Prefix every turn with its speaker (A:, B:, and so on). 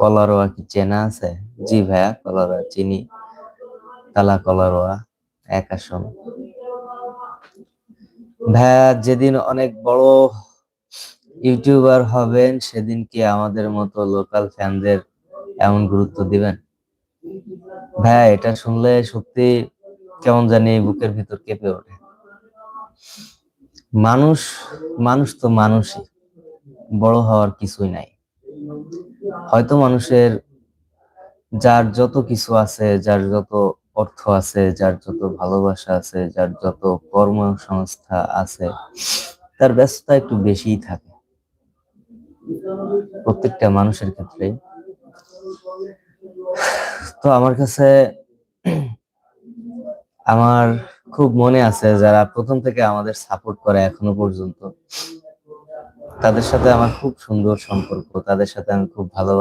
A: কলারোয়া কি চেনা আছে? জি ভাইয়া, কলারোয়া চিনি। কালা কলারোয়া, এক আসন। ভাইয়া যেদিন অনেক বড় ইউটিউবার হবেন সেদিন কি আমাদের মতো লোকাল ফ্যানদের এমন গুরুত্ব দিবেন? ভাইয়া এটা শুনলে সত্যি কেমন জানি বুকের ভিতর কেঁপে ওঠে। মানুষ মানুষ তো মানুষই, বড় হওয়ার কিছুই নাই। হয়তো মানুষের যার যত কিছু আছে, যার যত অর্থ আছে, যার যত ভালোবাসা আছে, যার যত কর্মসংস্থা আছে, তার ব্যস্ততা একটু বেশিই থাকে প্রত্যেকটা মানুষের ক্ষেত্রে। তো আমার কাছে আমার খুব মনে আছে যারা প্রথম থেকে আমাদের সাপোর্ট করে এখনো পর্যন্ত, তাদের সাথে আমার খুব সুন্দর সম্পর্ক, তাদের সাথে আমি খুব ভালো